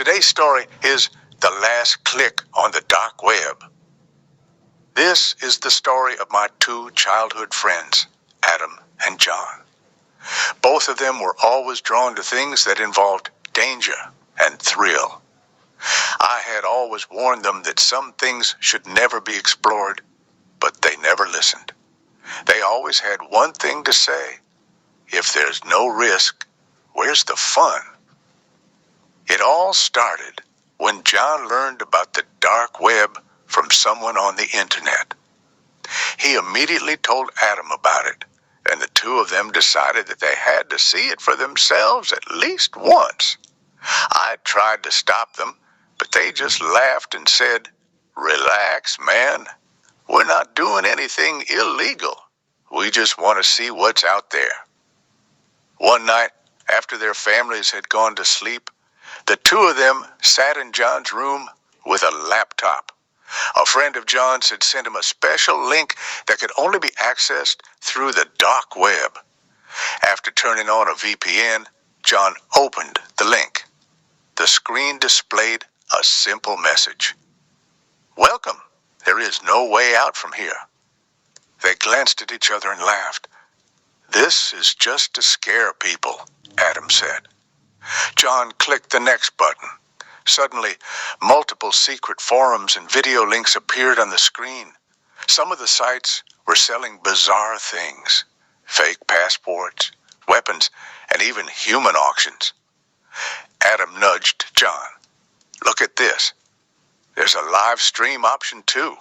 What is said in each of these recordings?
Today's story is The Last Click on the Dark Web. This is the story of my two childhood friends, Adam and John. Both of them were always drawn to things that involved danger and thrill. I had always warned them that some things should never be explored, but they never listened. They always had one thing to say: if there's no risk, where's the fun? It all started when John learned about the dark web from someone on the internet. He immediately told Adam about it, and the two of them decided that they had to see it for themselves at least once. I tried to stop them, but they just laughed and said, "Relax, man. We're not doing anything illegal. We just want to see what's out there." One night, after their families had gone to sleep, the two of them sat in John's room with a laptop. A friend of John's had sent him a special link that could only be accessed through the dark web. After turning on a VPN, John opened the link. The screen displayed a simple message: "Welcome. There is no way out from here." They glanced at each other and laughed. "This is just to scare people," Adam said. John clicked the next button. Suddenly, multiple secret forums and video links appeared on the screen. Some of the sites were selling bizarre things: fake passports, weapons, and even human auctions. Adam nudged John. "Look at this. There's a live stream option too."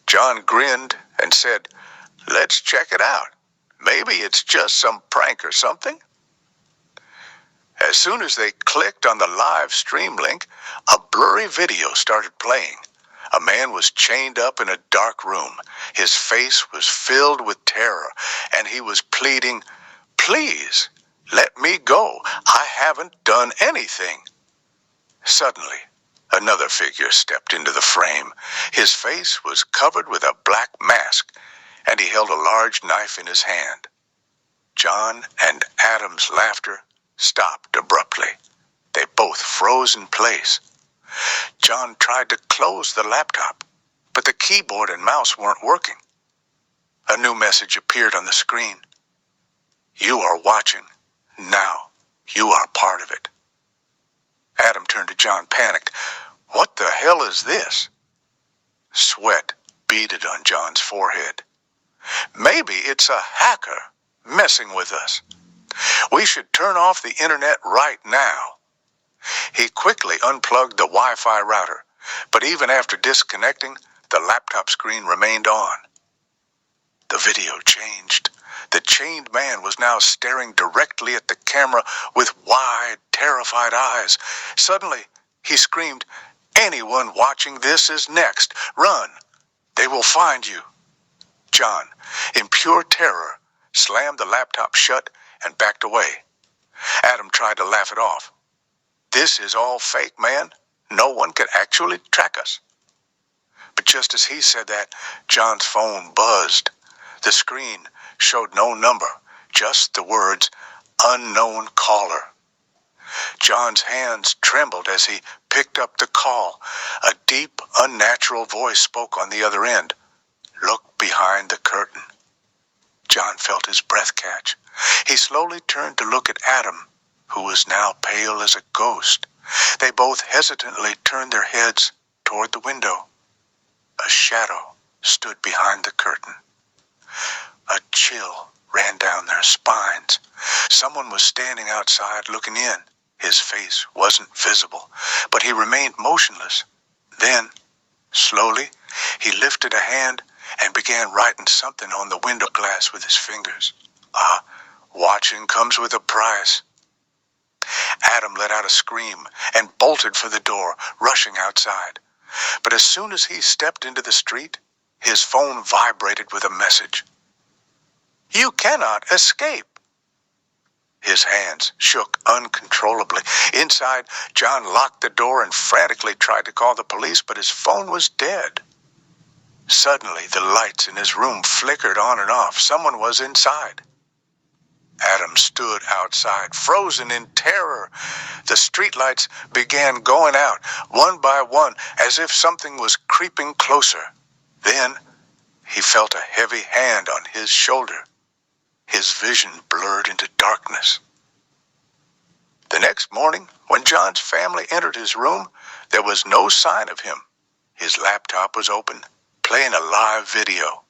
John grinned and said, "Let's check it out. Maybe it's just some prank or something." As soon as they clicked on the live stream link, a blurry video started playing. A man was chained up in a dark room. His face was filled with terror, and he was pleading, "Please, let me go. I haven't done anything." Suddenly, another figure stepped into the frame. His face was covered with a black mask, and he held a large knife in his hand. John and Adam's laughter stopped abruptly. They both froze in place. John tried to close the laptop, but the keyboard and mouse weren't working. A new message appeared on the screen. "You are watching. Now you are part of it." Adam turned to John, panicked. "What the hell is this?" Sweat beaded on John's forehead. "Maybe it's a hacker messing with us. We should turn off the internet right now." He quickly unplugged the Wi-Fi router, but even after disconnecting, the laptop screen remained on. The video changed. The chained man was now staring directly at the camera with wide, terrified eyes. Suddenly, he screamed, "Anyone watching this is next. Run. They will find you." John, in pure terror, slammed the laptop shut and backed away. Adam tried to laugh it off. "This is all fake, man. No one can actually track us." But just as he said that, John's phone buzzed. The screen showed no number, just the words, "Unknown caller." John's hands trembled as he picked up the call. A deep, unnatural voice spoke on the other end. "Look behind the curtain." John felt his breath catch. He slowly turned to look at Adam, who was now pale as a ghost. They both hesitantly turned their heads toward the window. A shadow stood behind the curtain. A chill ran down their spines. Someone was standing outside looking in. His face wasn't visible, but he remained motionless. Then, slowly, he lifted a hand and began writing something on the window glass with his fingers. Watching comes with a price." Adam let out a scream and bolted for the door, rushing outside. But as soon as he stepped into the street, his phone vibrated with a message. "You cannot escape." His hands shook uncontrollably. Inside, John locked the door and frantically tried to call the police, but his phone was dead. Suddenly, the lights in his room flickered on and off. Someone was inside. Adam stood outside, frozen in terror. The streetlights began going out, one by one, as if something was creeping closer. Then he felt a heavy hand on his shoulder. His vision blurred into darkness. The next morning, when John's family entered his room, there was no sign of him. His laptop was open, playing a live video.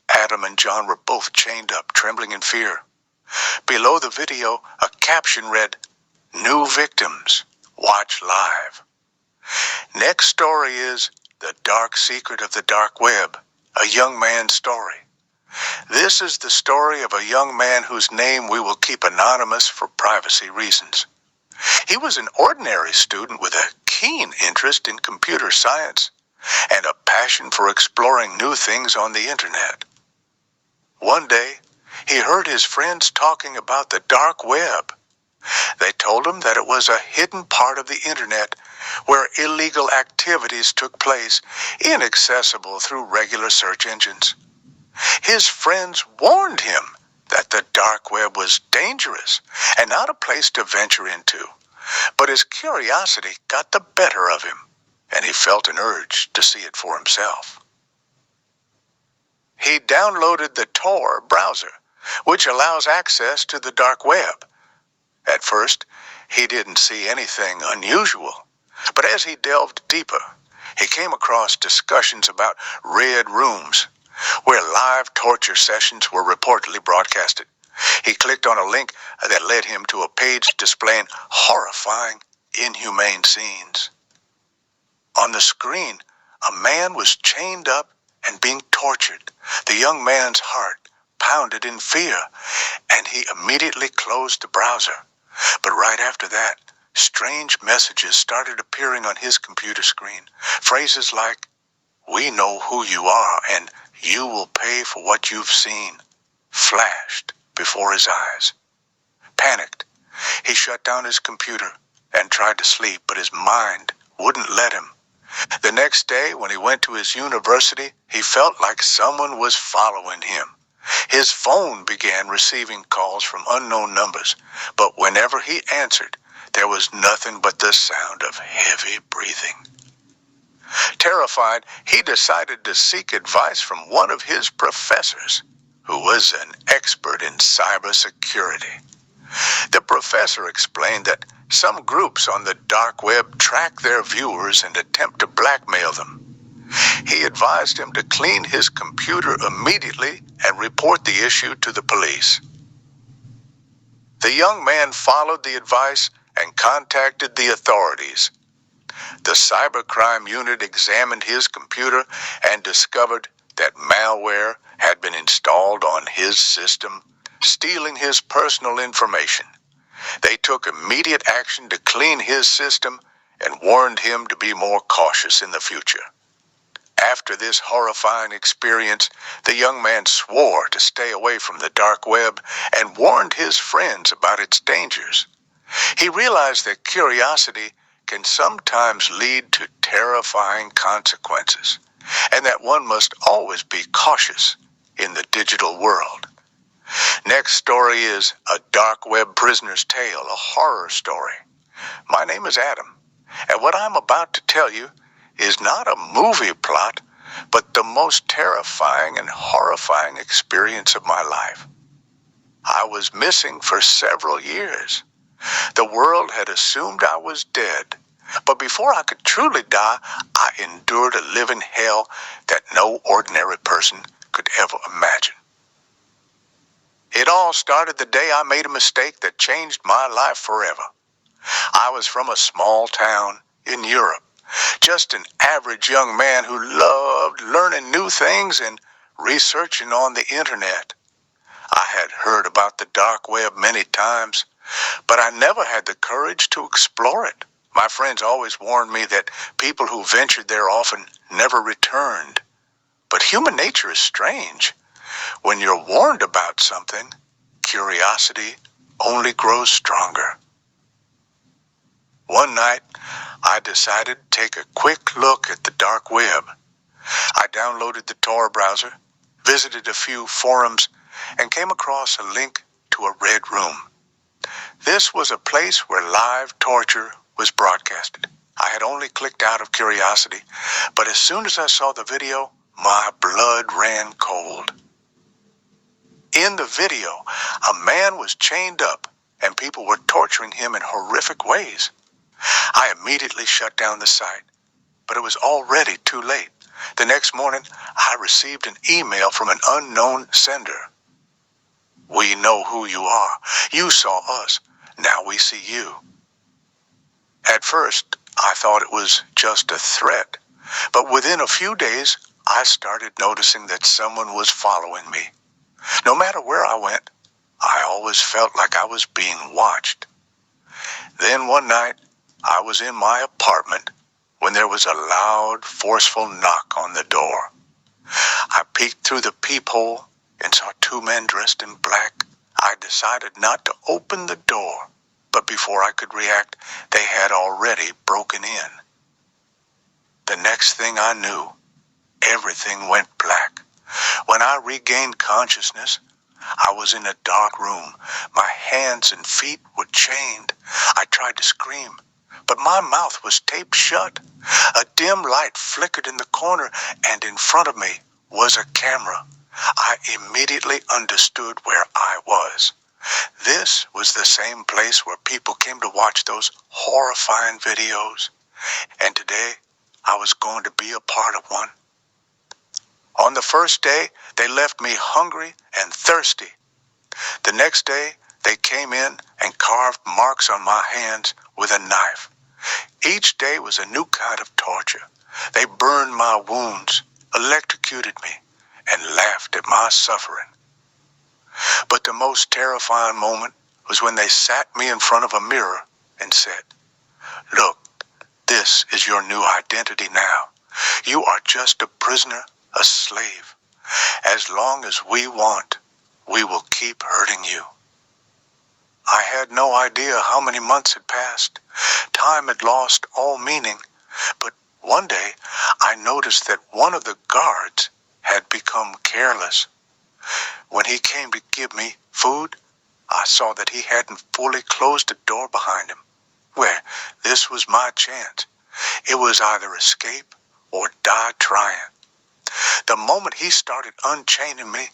Adam and John were both chained up, trembling in fear. Below the video, a caption read, "New victims, watch live." Next story is The Dark Secret of the Dark Web, a young man's story. This is the story of a young man whose name we will keep anonymous for privacy reasons. He was an ordinary student with a keen interest in computer science and a passion for exploring new things on the internet. One day, he heard his friends talking about the dark web. They told him that it was a hidden part of the internet where illegal activities took place, inaccessible through regular search engines. His friends warned him that the dark web was dangerous and not a place to venture into, but his curiosity got the better of him, and he felt an urge to see it for himself. He downloaded the Tor browser, which allows access to the dark web. At first, he didn't see anything unusual, but as he delved deeper, he came across discussions about red rooms, where live torture sessions were reportedly broadcasted. He clicked on a link that led him to a page displaying horrifying, inhumane scenes. On the screen, a man was chained up and being tortured. The young man's heart pounded in fear, and he immediately closed the browser. But right after that, strange messages started appearing on his computer screen. Phrases like, "We know who you are, and you will pay for what you've seen," flashed before his eyes. Panicked, he shut down his computer and tried to sleep, but his mind wouldn't let him. The next day, when he went to his university, he felt like someone was following him. His phone began receiving calls from unknown numbers, but whenever he answered, there was nothing but the sound of heavy breathing. Terrified, he decided to seek advice from one of his professors, who was an expert in cybersecurity. The professor explained that some groups on the dark web track their viewers and attempt to blackmail them. He advised him to clean his computer immediately and report the issue to the police. The young man followed the advice and contacted the authorities. The cybercrime unit examined his computer and discovered that malware had been installed on his system, stealing his personal information. They took immediate action to clean his system and warned him to be more cautious in the future. After this horrifying experience, the young man swore to stay away from the dark web and warned his friends about its dangers. He realized that curiosity can sometimes lead to terrifying consequences, and that one must always be cautious in the digital world. Next story is A Dark Web Prisoner's Tale, a horror story. My name is Adam, and what I'm about to tell you is not a movie plot, but the most terrifying and horrifying experience of my life. I was missing for several years. The world had assumed I was dead, but before I could truly die, I endured a living hell that no ordinary person could ever imagine. It all started the day I made a mistake that changed my life forever. I was from a small town in Europe, just an average young man who loved learning new things and researching on the internet. I had heard about the dark web many times, but I never had the courage to explore it. My friends always warned me that people who ventured there often never returned. But human nature is strange. When you're warned about something, curiosity only grows stronger. One night, I decided to take a quick look at the dark web. I downloaded the Tor browser, visited a few forums, and came across a link to a red room. This was a place where live torture was broadcasted. I had only clicked out of curiosity, but as soon as I saw the video, my blood ran cold. In the video, a man was chained up and people were torturing him in horrific ways. I immediately shut down the site, but it was already too late. The next morning, I received an email from an unknown sender. "We know who you are. You saw us. Now we see you." At first, I thought it was just a threat, but within a few days, I started noticing that someone was following me. No matter where I went, I always felt like I was being watched. Then one night, I was in my apartment when there was a loud, forceful knock on the door. I peeked through the peephole and saw two men dressed in black. I decided not to open the door, but before I could react, they had already broken in. The next thing I knew, everything went black. When I regained consciousness, I was in a dark room. My hands and feet were chained. I tried to scream, but my mouth was taped shut. A dim light flickered in the corner, and in front of me was a camera. I immediately understood where I was. This was the same place where people came to watch those horrifying videos, and today I was going to be a part of one. On the first day, they left me hungry and thirsty. The next day, they came in and carved marks on my hands with a knife. Each day was a new kind of torture. They burned my wounds, electrocuted me, and laughed at my suffering. But the most terrifying moment was when they sat me in front of a mirror and said, "Look, this is your new identity now. You are just a prisoner, a slave. As long as we want, we will keep hurting you." I had no idea how many months had passed. Time had lost all meaning, but one day I noticed that one of the guards had become careless. When he came to give me food, I saw that he hadn't fully closed the door behind him. Well, this was my chance. It was either escape or die trying. The moment he started unchaining me,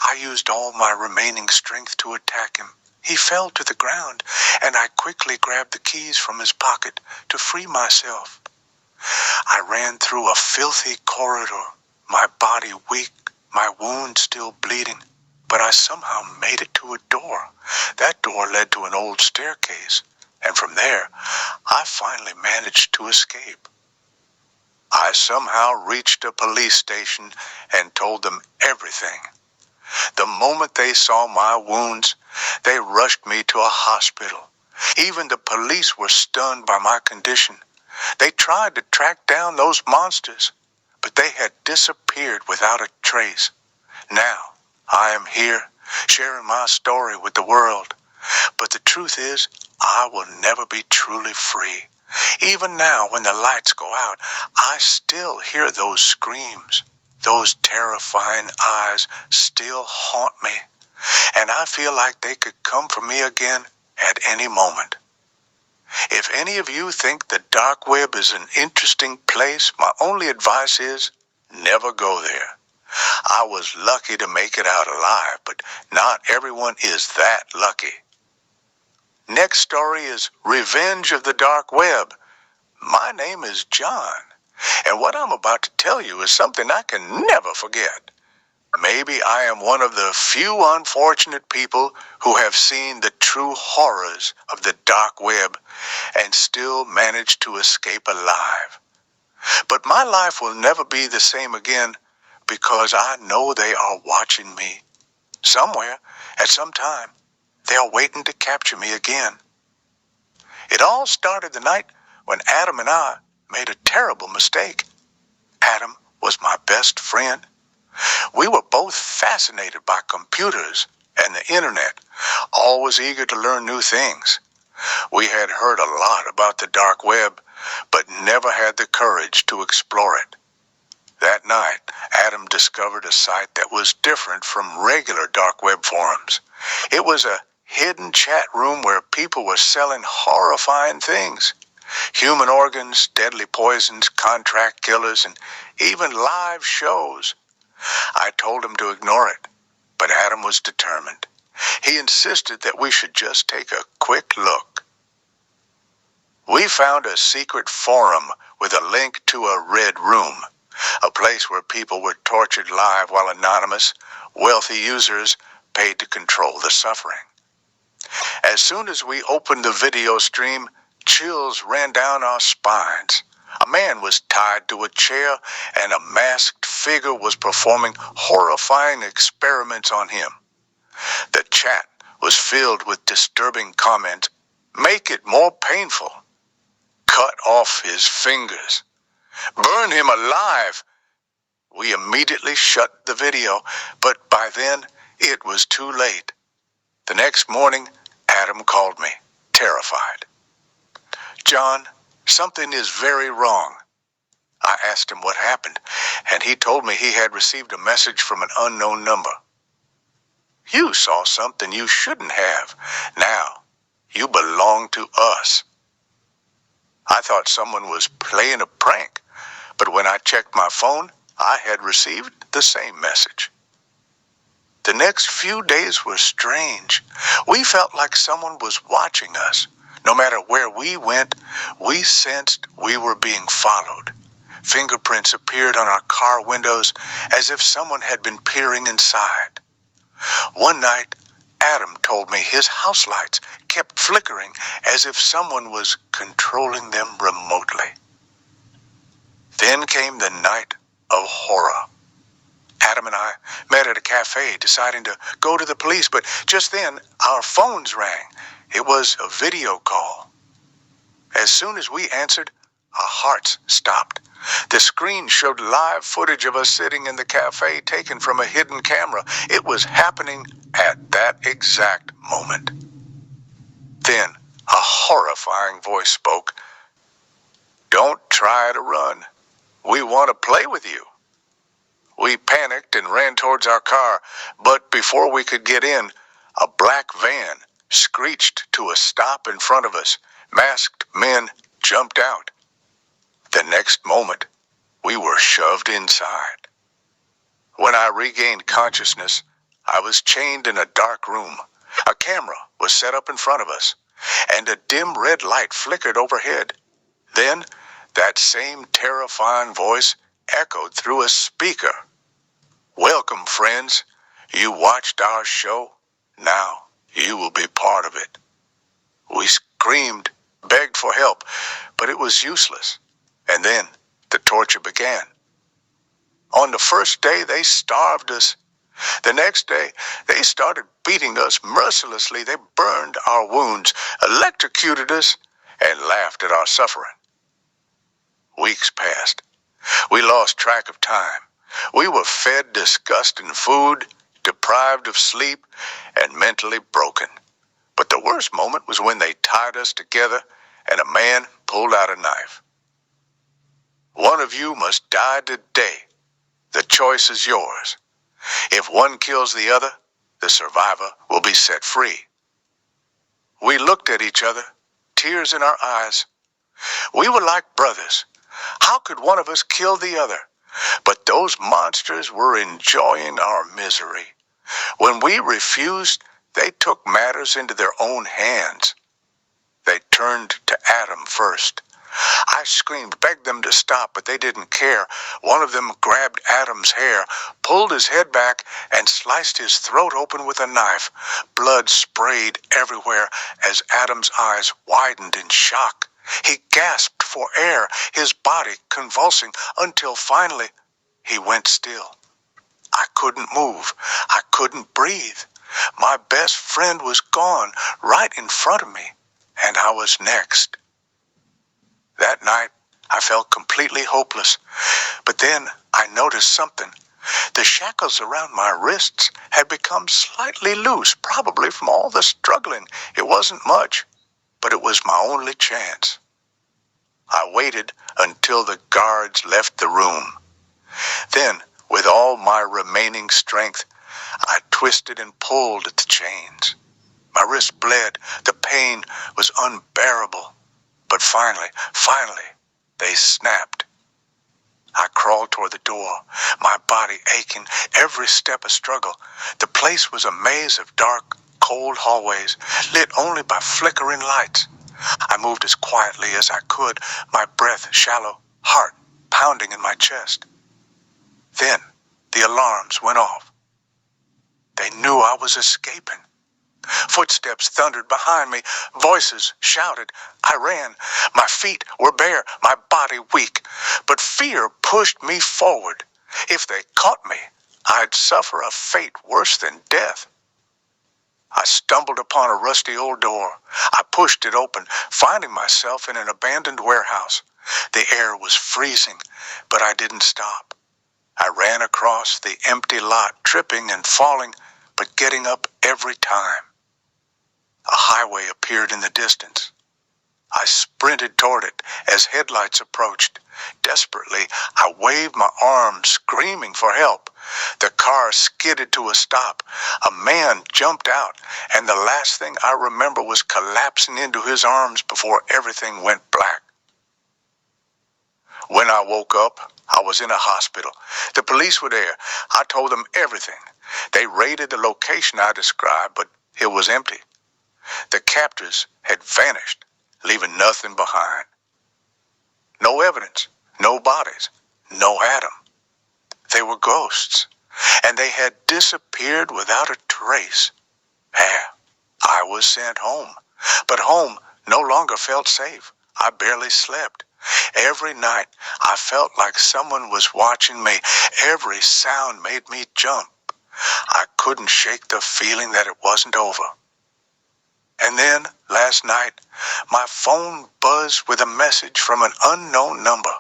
I used all my remaining strength to attack him. He fell to the ground, and I quickly grabbed the keys from his pocket to free myself. I ran through a filthy corridor, my body weak, my wound still bleeding, but I somehow made it to a door. That door led to an old staircase, and from there, I finally managed to escape. I somehow reached a police station and told them everything. The moment they saw my wounds, they rushed me to a hospital. Even the police were stunned by my condition. They tried to track down those monsters, but they had disappeared without a trace. Now, I am here, sharing my story with the world. But the truth is, I will never be truly free. Even now, when the lights go out, I still hear those screams. Those terrifying eyes still haunt me, and I feel like they could come for me again at any moment. If any of you think the dark web is an interesting place, my only advice is never go there. I was lucky to make it out alive, but not everyone is that lucky. Next story is Revenge of the Dark Web. My name is John, and what I'm about to tell you is something I can never forget. Maybe I am one of the few unfortunate people who have seen the true horrors of the dark web and still managed to escape alive. But my life will never be the same again because I know they are watching me. Somewhere, at some time, they are waiting to capture me again. It all started the night when Adam and I made a terrible mistake. Adam was my best friend. We were both fascinated by computers and the internet, always eager to learn new things. We had heard a lot about the dark web, but never had the courage to explore it. That night, Adam discovered a site that was different from regular dark web forums. It was a hidden chat room where people were selling horrifying things. Human organs, deadly poisons, contract killers, and even live shows. I told him to ignore it, but Adam was determined. He insisted that we should just take a quick look. We found a secret forum with a link to a red room, a place where people were tortured live while anonymous, wealthy users paid to control the suffering. As soon as we opened the video stream, chills ran down our spines. A man was tied to a chair, and a masked figure was performing horrifying experiments on him. The chat was filled with disturbing comments. Make it more painful. Cut off his fingers. Burn him alive. We immediately shut the video, but by then it was too late. The next morning, Adam called me, terrified. John, something is very wrong. I asked him what happened, and he told me he had received a message from an unknown number. You saw something you shouldn't have. Now, you belong to us. I thought someone was playing a prank, but when I checked my phone, I had received the same message. The next few days were strange. We felt like someone was watching us. No matter where we went, we sensed we were being followed. Fingerprints appeared on our car windows as if someone had been peering inside. One night, Adam told me his house lights kept flickering as if someone was controlling them remotely. Then came the night of horror. Adam and I met at a cafe deciding to go to the police, but just then our phones rang. It was a video call. As soon as we answered, our hearts stopped. The screen showed live footage of us sitting in the cafe taken from a hidden camera. It was happening at that exact moment. Then a horrifying voice spoke. Don't try to run. We want to play with you. We panicked and ran towards our car, but before we could get in, a black van screeched to a stop in front of us. Masked men jumped out. The next moment, we were shoved inside. When I regained consciousness, I was chained in a dark room. A camera was set up in front of us, and a dim red light flickered overhead. Then, that same terrifying voice echoed through a speaker. Welcome, friends. You watched our show. Now you will be part of it. We screamed, begged for help, but it was useless. And then the torture began. On the first day, they starved us. The next day, they started beating us mercilessly. They burned our wounds, electrocuted us, and laughed at our suffering. Weeks passed. We lost track of time. We were fed disgusting food, deprived of sleep, and mentally broken. But the worst moment was when they tied us together and a man pulled out a knife. One of you must die today. The choice is yours. If one kills the other, the survivor will be set free. We looked at each other, tears in our eyes. We were like brothers. How could one of us kill the other? But those monsters were enjoying our misery. When we refused, they took matters into their own hands. They turned to Adam first. I screamed, begged them to stop, but they didn't care. One of them grabbed Adam's hair, pulled his head back, and sliced his throat open with a knife. Blood sprayed everywhere as Adam's eyes widened in shock. He gasped for air, his body convulsing, until finally he went still. I couldn't move. I couldn't breathe. My best friend was gone right in front of me, and I was next. That night, I felt completely hopeless. But then I noticed something. The shackles around my wrists had become slightly loose, probably from all the struggling. It wasn't much, but it was my only chance. I waited until the guards left the room. Then, with all my remaining strength, I twisted and pulled at the chains. My wrist bled. The pain was unbearable. But finally, they snapped. I crawled toward the door, my body aching, every step a struggle. The place was a maze of dark, cold hallways, lit only by flickering lights. I moved as quietly as I could, my breath shallow, heart pounding in my chest. Then the alarms went off. They knew I was escaping. Footsteps thundered behind me. Voices shouted. I ran. My feet were bare, my body weak. But fear pushed me forward. If they caught me, I'd suffer a fate worse than death. I stumbled upon a rusty old door. I pushed it open, finding myself in an abandoned warehouse. The air was freezing, but I didn't stop. I ran across the empty lot, tripping and falling, but getting up every time. A highway appeared in the distance. I sprinted toward it as headlights approached. Desperately, I waved my arms, screaming for help. The car skidded to a stop. A man jumped out, and the last thing I remember was collapsing into his arms before everything went black. When I woke up, I was in a hospital. The police were there. I told them everything. They raided the location I described, but it was empty. The captors had vanished, leaving nothing behind. No evidence, no bodies, no Adam. They were ghosts, and they had disappeared without a trace. I was sent home, but home no longer felt safe. I barely slept. Every night I felt like someone was watching me. Every sound made me jump. I couldn't shake the feeling that it wasn't over. And then, last night, my phone buzzed with a message from an unknown number.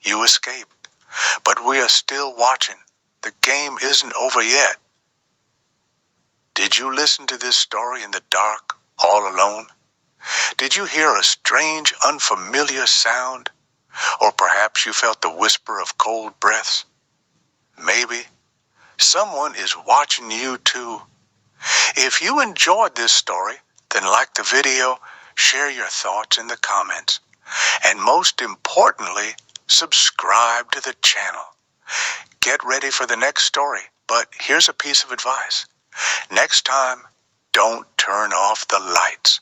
You escaped, but we are still watching. The game isn't over yet. Did you listen to this story in the dark, all alone? Did you hear a strange, unfamiliar sound? Or perhaps you felt the whisper of cold breaths? Maybe someone is watching you too. If you enjoyed this story, then like the video, share your thoughts in the comments, and most importantly, subscribe to the channel. Get ready for the next story, but here's a piece of advice. Next time, don't turn off the lights.